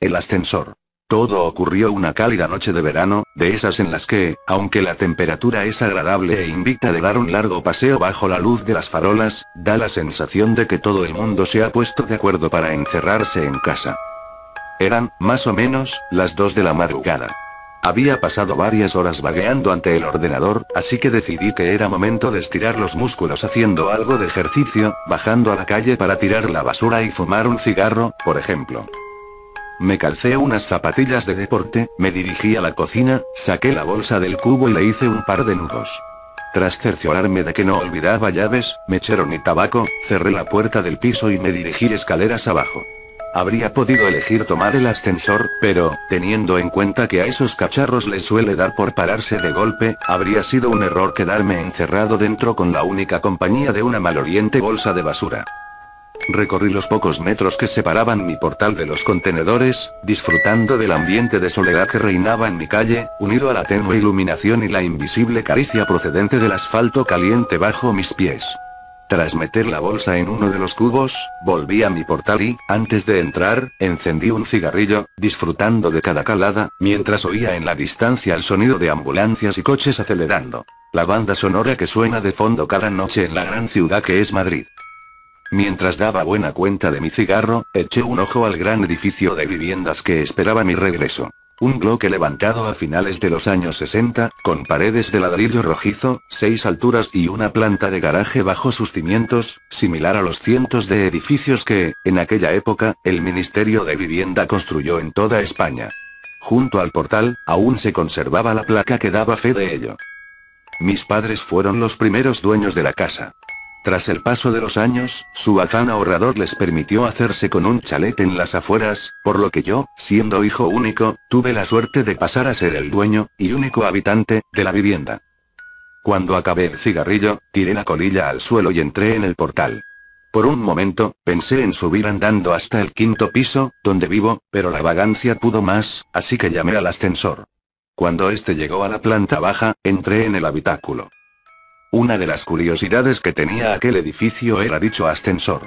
El ascensor. Todo ocurrió una cálida noche de verano, de esas en las que, aunque la temperatura es agradable e invita de dar un largo paseo bajo la luz de las farolas, da la sensación de que todo el mundo se ha puesto de acuerdo para encerrarse en casa. Eran, más o menos, las 2 de la madrugada. Había pasado varias horas vagueando ante el ordenador, así que decidí que era momento de estirar los músculos haciendo algo de ejercicio, bajando a la calle para tirar la basura y fumar un cigarro, por ejemplo. Me calcé unas zapatillas de deporte, me dirigí a la cocina, saqué la bolsa del cubo y le hice un par de nudos. Tras cerciorarme de que no olvidaba llaves, mechero ni tabaco, cerré la puerta del piso y me dirigí escaleras abajo. Habría podido elegir tomar el ascensor, pero, teniendo en cuenta que a esos cacharros les suele dar por pararse de golpe, habría sido un error quedarme encerrado dentro con la única compañía de una maloliente bolsa de basura. Recorrí los pocos metros que separaban mi portal de los contenedores, disfrutando del ambiente de soledad que reinaba en mi calle, unido a la tenue iluminación y la invisible caricia procedente del asfalto caliente bajo mis pies. Tras meter la bolsa en uno de los cubos, volví a mi portal y, antes de entrar, encendí un cigarrillo, disfrutando de cada calada, mientras oía en la distancia el sonido de ambulancias y coches acelerando. La banda sonora que suena de fondo cada noche en la gran ciudad que es Madrid. Mientras daba buena cuenta de mi cigarro, eché un ojo al gran edificio de viviendas que esperaba mi regreso. Un bloque levantado a finales de los años 60, con paredes de ladrillo rojizo, 6 alturas y una planta de garaje bajo sus cimientos, similar a los cientos de edificios que, en aquella época, el Ministerio de Vivienda construyó en toda España. Junto al portal, aún se conservaba la placa que daba fe de ello. Mis padres fueron los primeros dueños de la casa. Tras el paso de los años, su afán ahorrador les permitió hacerse con un chalet en las afueras, por lo que yo, siendo hijo único, tuve la suerte de pasar a ser el dueño, y único habitante, de la vivienda. Cuando acabé el cigarrillo, tiré la colilla al suelo y entré en el portal. Por un momento, pensé en subir andando hasta el 5.º piso, donde vivo, pero la vagancia pudo más, así que llamé al ascensor. Cuando este llegó a la planta baja, entré en el habitáculo. Una de las curiosidades que tenía aquel edificio era dicho ascensor.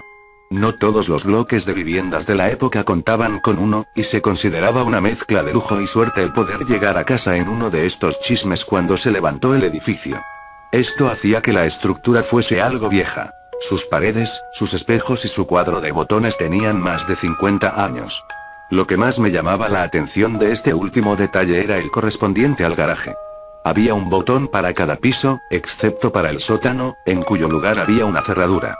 No todos los bloques de viviendas de la época contaban con uno, y se consideraba una mezcla de lujo y suerte el poder llegar a casa en uno de estos chismes cuando se levantó el edificio. Esto hacía que la estructura fuese algo vieja. Sus paredes, sus espejos y su cuadro de botones tenían más de 50 años. Lo que más me llamaba la atención de este último detalle era el correspondiente al garaje. Había un botón para cada piso, excepto para el sótano, en cuyo lugar había una cerradura.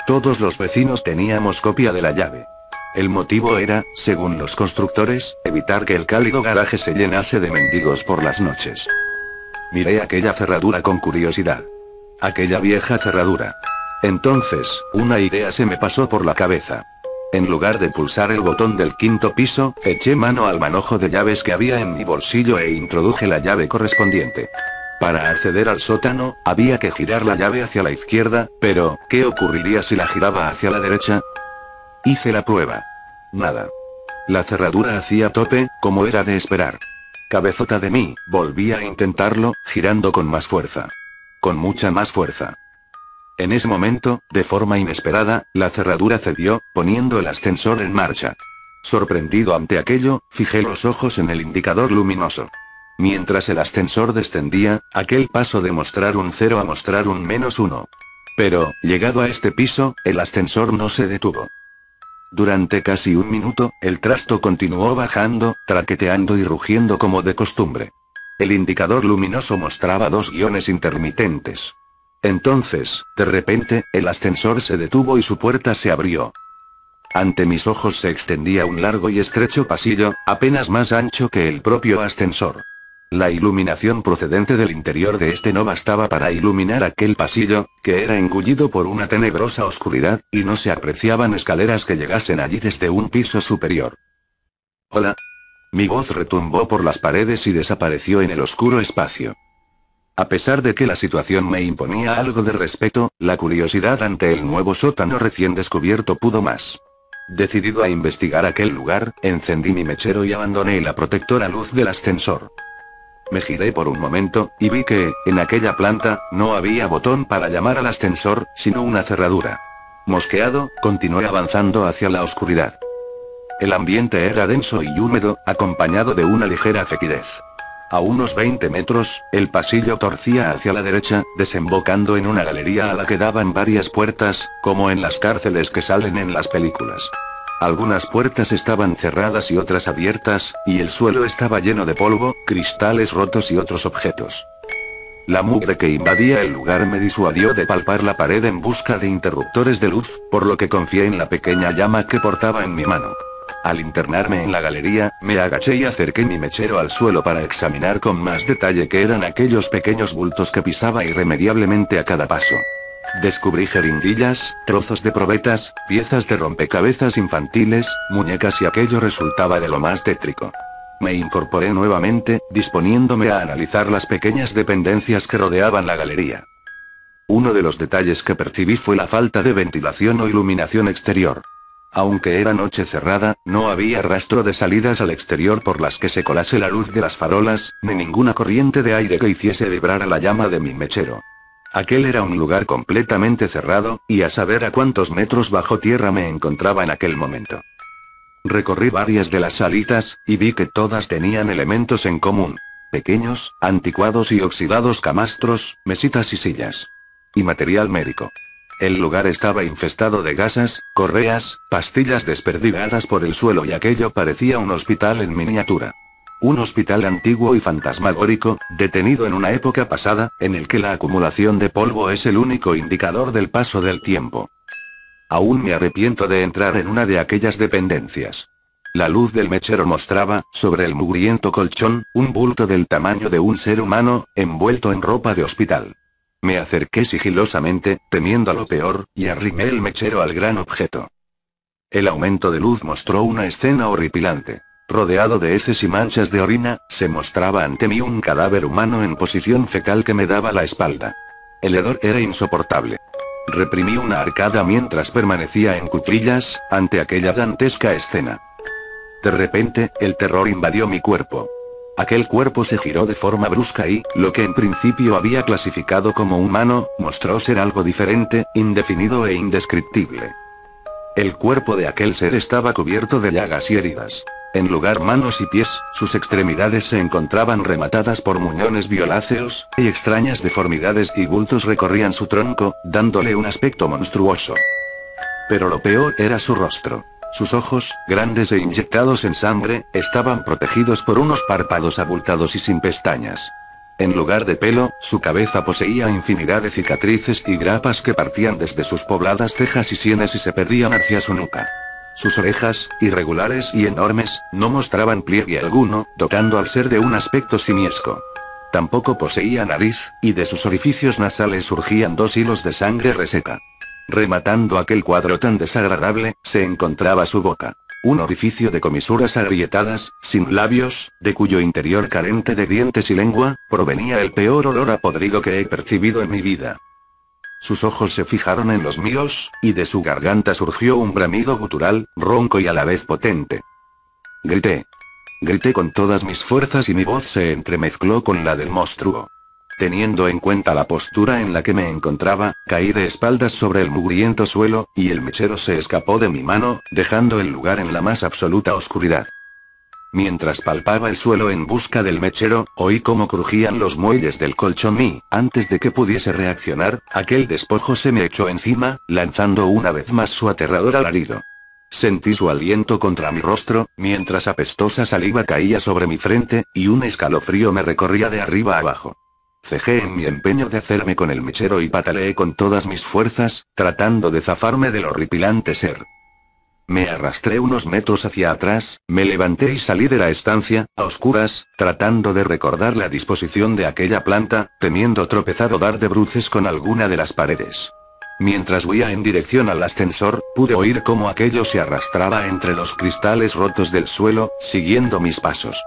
Todos los vecinos teníamos copia de la llave. El motivo era, según los constructores, evitar que el cálido garaje se llenase de mendigos por las noches. Miré aquella cerradura con curiosidad. Aquella vieja cerradura. Entonces, una idea se me pasó por la cabeza. En lugar de pulsar el botón del 5.º piso, eché mano al manojo de llaves que había en mi bolsillo e introduje la llave correspondiente. Para acceder al sótano, había que girar la llave hacia la izquierda, pero, ¿qué ocurriría si la giraba hacia la derecha? Hice la prueba. Nada. La cerradura hacía tope, como era de esperar. Cabezota de mí, volví a intentarlo, girando con más fuerza. Con mucha más fuerza. En ese momento, de forma inesperada, la cerradura cedió, poniendo el ascensor en marcha. Sorprendido ante aquello, fijé los ojos en el indicador luminoso. Mientras el ascensor descendía, aquel paso de mostrar un 0 a mostrar un -1. Pero, llegado a este piso, el ascensor no se detuvo. Durante casi un minuto, el trasto continuó bajando, traqueteando y rugiendo como de costumbre. El indicador luminoso mostraba 2 guiones intermitentes. Entonces, de repente, el ascensor se detuvo y su puerta se abrió. Ante mis ojos se extendía un largo y estrecho pasillo, apenas más ancho que el propio ascensor. La iluminación procedente del interior de este no bastaba para iluminar aquel pasillo, que era engullido por una tenebrosa oscuridad, y no se apreciaban escaleras que llegasen allí desde un piso superior. «Hola». Mi voz retumbó por las paredes y desapareció en el oscuro espacio. A pesar de que la situación me imponía algo de respeto, la curiosidad ante el nuevo sótano recién descubierto pudo más. Decidido a investigar aquel lugar, encendí mi mechero y abandoné la protectora luz del ascensor. Me giré por un momento, y vi que, en aquella planta, no había botón para llamar al ascensor, sino una cerradura. Mosqueado, continué avanzando hacia la oscuridad. El ambiente era denso y húmedo, acompañado de una ligera fetidez. A unos 20 metros, el pasillo torcía hacia la derecha, desembocando en una galería a la que daban varias puertas, como en las cárceles que salen en las películas. Algunas puertas estaban cerradas y otras abiertas, y el suelo estaba lleno de polvo, cristales rotos y otros objetos. La mugre que invadía el lugar me disuadió de palpar la pared en busca de interruptores de luz, por lo que confié en la pequeña llama que portaba en mi mano. Al internarme en la galería, me agaché y acerqué mi mechero al suelo para examinar con más detalle qué eran aquellos pequeños bultos que pisaba irremediablemente a cada paso. Descubrí jeringuillas, trozos de probetas, piezas de rompecabezas infantiles, muñecas y aquello resultaba de lo más tétrico. Me incorporé nuevamente, disponiéndome a analizar las pequeñas dependencias que rodeaban la galería. Uno de los detalles que percibí fue la falta de ventilación o iluminación exterior. Aunque era noche cerrada, no había rastro de salidas al exterior por las que se colase la luz de las farolas, ni ninguna corriente de aire que hiciese vibrar a la llama de mi mechero. Aquel era un lugar completamente cerrado, y a saber a cuántos metros bajo tierra me encontraba en aquel momento. Recorrí varias de las salitas, y vi que todas tenían elementos en común. Pequeños, anticuados y oxidados camastros, mesitas y sillas. Y material médico. El lugar estaba infestado de gasas, correas, pastillas desperdigadas por el suelo y aquello parecía un hospital en miniatura. Un hospital antiguo y fantasmagórico, detenido en una época pasada, en el que la acumulación de polvo es el único indicador del paso del tiempo. Aún me arrepiento de entrar en una de aquellas dependencias. La luz del mechero mostraba, sobre el mugriento colchón, un bulto del tamaño de un ser humano, envuelto en ropa de hospital. Me acerqué sigilosamente, temiendo a lo peor, y arrimé el mechero al gran objeto. El aumento de luz mostró una escena horripilante. Rodeado de heces y manchas de orina, se mostraba ante mí un cadáver humano en posición fetal que me daba la espalda. El hedor era insoportable. Reprimí una arcada mientras permanecía en cuclillas, ante aquella dantesca escena. De repente, el terror invadió mi cuerpo. Aquel cuerpo se giró de forma brusca y, lo que en principio había clasificado como humano, mostró ser algo diferente, indefinido e indescriptible. El cuerpo de aquel ser estaba cubierto de llagas y heridas. En lugar manos y pies, sus extremidades se encontraban rematadas por muñones violáceos, y extrañas deformidades y bultos recorrían su tronco, dándole un aspecto monstruoso. Pero lo peor era su rostro. Sus ojos, grandes e inyectados en sangre, estaban protegidos por unos párpados abultados y sin pestañas. En lugar de pelo, su cabeza poseía infinidad de cicatrices y grapas que partían desde sus pobladas cejas y sienes y se perdían hacia su nuca. Sus orejas, irregulares y enormes, no mostraban pliegue alguno, dotando al ser de un aspecto simiesco. Tampoco poseía nariz, y de sus orificios nasales surgían 2 hilos de sangre reseca. Rematando aquel cuadro tan desagradable, se encontraba su boca. Un orificio de comisuras agrietadas, sin labios, de cuyo interior carente de dientes y lengua, provenía el peor olor a podrido que he percibido en mi vida. Sus ojos se fijaron en los míos, y de su garganta surgió un bramido gutural, ronco y a la vez potente. Grité. Grité con todas mis fuerzas y mi voz se entremezcló con la del monstruo. Teniendo en cuenta la postura en la que me encontraba, caí de espaldas sobre el mugriento suelo, y el mechero se escapó de mi mano, dejando el lugar en la más absoluta oscuridad. Mientras palpaba el suelo en busca del mechero, oí cómo crujían los muelles del colchón y, antes de que pudiese reaccionar, aquel despojo se me echó encima, lanzando una vez más su aterrador alarido. Sentí su aliento contra mi rostro, mientras apestosa saliva caía sobre mi frente, y un escalofrío me recorría de arriba a abajo. Cejé en mi empeño de hacerme con el mechero y pataleé con todas mis fuerzas, tratando de zafarme del horripilante ser. Me arrastré unos metros hacia atrás, me levanté y salí de la estancia, a oscuras, tratando de recordar la disposición de aquella planta, temiendo tropezar o dar de bruces con alguna de las paredes. Mientras huía en dirección al ascensor, pude oír cómo aquello se arrastraba entre los cristales rotos del suelo, siguiendo mis pasos.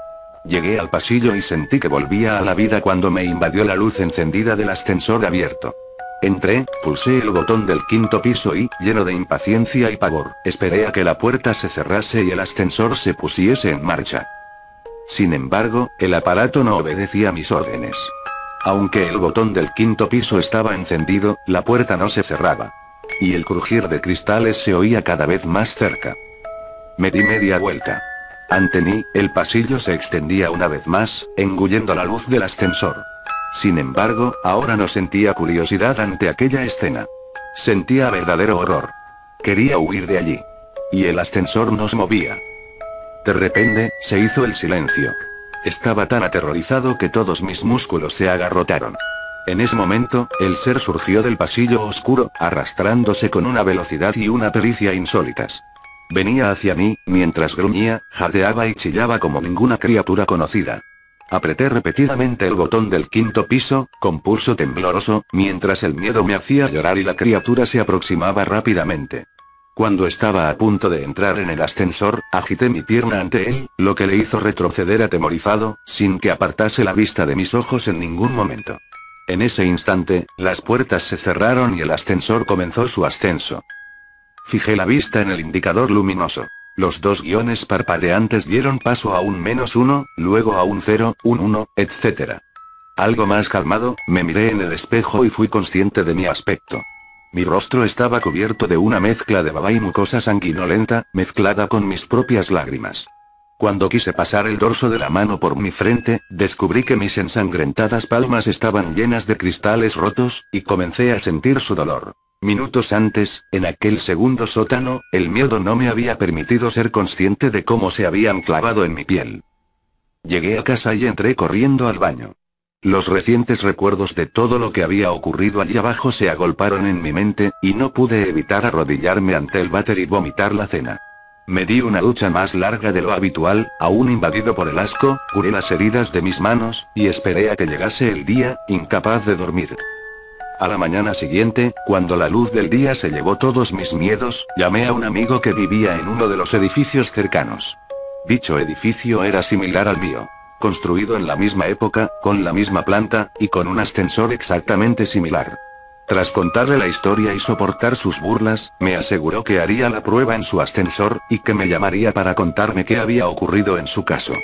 Llegué al pasillo y sentí que volvía a la vida cuando me invadió la luz encendida del ascensor abierto. Entré, pulsé el botón del 5.º piso y, lleno de impaciencia y pavor, esperé a que la puerta se cerrase y el ascensor se pusiese en marcha. Sin embargo, el aparato no obedecía mis órdenes. Aunque el botón del 5.º piso estaba encendido, la puerta no se cerraba. Y el crujir de cristales se oía cada vez más cerca. Me di media vuelta. Ante mí, el pasillo se extendía una vez más, engullendo la luz del ascensor. Sin embargo, ahora no sentía curiosidad ante aquella escena. Sentía verdadero horror. Quería huir de allí. Y el ascensor no se movía. De repente, se hizo el silencio. Estaba tan aterrorizado que todos mis músculos se agarrotaron. En ese momento, el ser surgió del pasillo oscuro, arrastrándose con una velocidad y una pericia insólitas. Venía hacia mí, mientras gruñía, jadeaba y chillaba como ninguna criatura conocida. Apreté repetidamente el botón del 5.º piso, con pulso tembloroso, mientras el miedo me hacía llorar y la criatura se aproximaba rápidamente. Cuando estaba a punto de entrar en el ascensor, agité mi pierna ante él, lo que le hizo retroceder atemorizado, sin que apartase la vista de mis ojos en ningún momento. En ese instante, las puertas se cerraron y el ascensor comenzó su ascenso. Fijé la vista en el indicador luminoso. Los dos guiones parpadeantes dieron paso a un -1, luego a un 0, un 1, etc. Algo más calmado, me miré en el espejo y fui consciente de mi aspecto. Mi rostro estaba cubierto de una mezcla de baba y mucosa sanguinolenta, mezclada con mis propias lágrimas. Cuando quise pasar el dorso de la mano por mi frente, descubrí que mis ensangrentadas palmas estaban llenas de cristales rotos, y comencé a sentir su dolor. Minutos antes, en aquel segundo sótano, el miedo no me había permitido ser consciente de cómo se habían clavado en mi piel. Llegué a casa y entré corriendo al baño. Los recientes recuerdos de todo lo que había ocurrido allí abajo se agolparon en mi mente, y no pude evitar arrodillarme ante el váter y vomitar la cena. Me di una ducha más larga de lo habitual, aún invadido por el asco, curé las heridas de mis manos, y esperé a que llegase el día, incapaz de dormir. A la mañana siguiente, cuando la luz del día se llevó todos mis miedos, llamé a un amigo que vivía en uno de los edificios cercanos. Dicho edificio era similar al mío. Construido en la misma época, con la misma planta, y con un ascensor exactamente similar. Tras contarle la historia y soportar sus burlas, me aseguró que haría la prueba en su ascensor, y que me llamaría para contarme qué había ocurrido en su caso.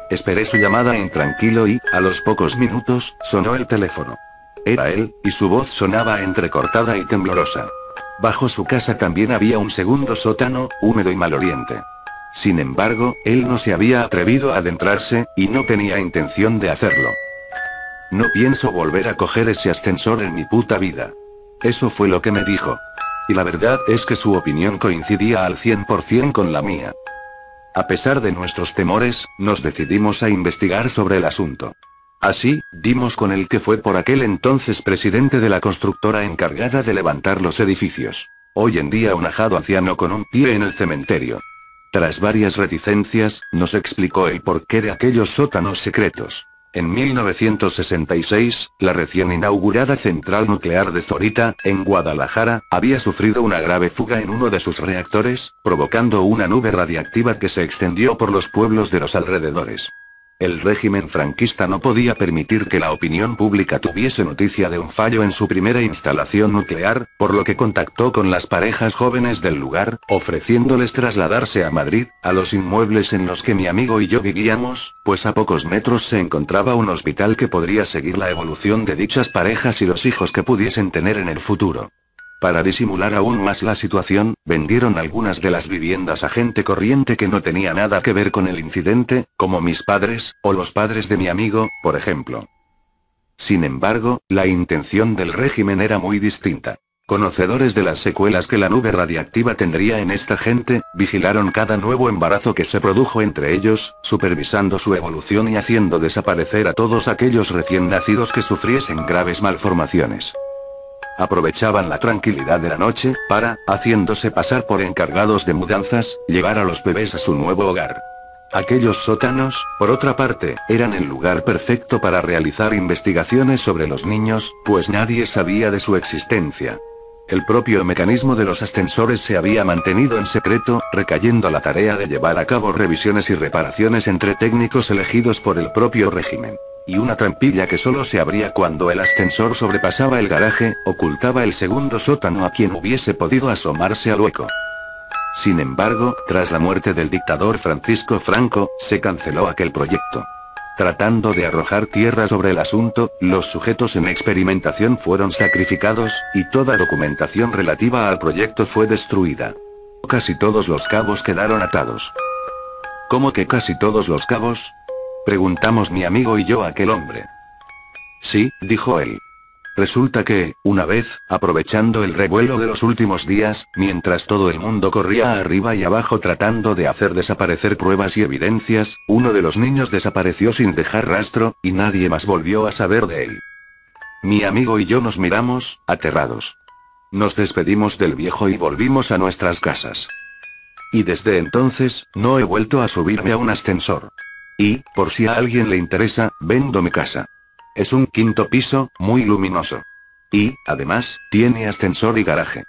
Esperé su llamada intranquilo y, a los pocos minutos, sonó el teléfono. Era él, y su voz sonaba entrecortada y temblorosa. Bajo su casa también había un segundo sótano, húmedo y maloliente. Sin embargo, él no se había atrevido a adentrarse, y no tenía intención de hacerlo. No pienso volver a coger ese ascensor en mi puta vida. Eso fue lo que me dijo. Y la verdad es que su opinión coincidía al 100% con la mía. A pesar de nuestros temores, nos decidimos a investigar sobre el asunto. Así, dimos con el que fue por aquel entonces presidente de la constructora encargada de levantar los edificios. Hoy en día un ajado anciano con un pie en el cementerio. Tras varias reticencias, nos explicó el porqué de aquellos sótanos secretos. En 1966, la recién inaugurada central nuclear de Zorita, en Guadalajara, había sufrido una grave fuga en uno de sus reactores, provocando una nube radiactiva que se extendió por los pueblos de los alrededores. El régimen franquista no podía permitir que la opinión pública tuviese noticia de un fallo en su primera instalación nuclear, por lo que contactó con las parejas jóvenes del lugar, ofreciéndoles trasladarse a Madrid, a los inmuebles en los que mi amigo y yo vivíamos, pues a pocos metros se encontraba un hospital que podría seguir la evolución de dichas parejas y los hijos que pudiesen tener en el futuro. Para disimular aún más la situación, vendieron algunas de las viviendas a gente corriente que no tenía nada que ver con el incidente, como mis padres, o los padres de mi amigo, por ejemplo. Sin embargo, la intención del régimen era muy distinta. Conocedores de las secuelas que la nube radiactiva tendría en esta gente, vigilaron cada nuevo embarazo que se produjo entre ellos, supervisando su evolución y haciendo desaparecer a todos aquellos recién nacidos que sufriesen graves malformaciones. Aprovechaban la tranquilidad de la noche, para, haciéndose pasar por encargados de mudanzas, llevar a los bebés a su nuevo hogar. Aquellos sótanos, por otra parte, eran el lugar perfecto para realizar investigaciones sobre los niños, pues nadie sabía de su existencia. El propio mecanismo de los ascensores se había mantenido en secreto, recayendo la tarea de llevar a cabo revisiones y reparaciones entre técnicos elegidos por el propio régimen. Y una trampilla que solo se abría cuando el ascensor sobrepasaba el garaje, ocultaba el segundo sótano a quien hubiese podido asomarse al hueco. Sin embargo, tras la muerte del dictador Francisco Franco, se canceló aquel proyecto. Tratando de arrojar tierra sobre el asunto, los sujetos en experimentación fueron sacrificados, y toda documentación relativa al proyecto fue destruida. Casi todos los cabos quedaron atados. ¿Cómo que casi todos los cabos? Preguntamos mi amigo y yo a aquel hombre. Sí, dijo él. Resulta que, una vez, aprovechando el revuelo de los últimos días, mientras todo el mundo corría arriba y abajo tratando de hacer desaparecer pruebas y evidencias, uno de los niños desapareció sin dejar rastro, y nadie más volvió a saber de él. Mi amigo y yo nos miramos, aterrados. Nos despedimos del viejo y volvimos a nuestras casas. Y desde entonces, no he vuelto a subirme a un ascensor. Y, por si a alguien le interesa, vendo mi casa. Es un 5.º piso, muy luminoso. Y, además, tiene ascensor y garaje.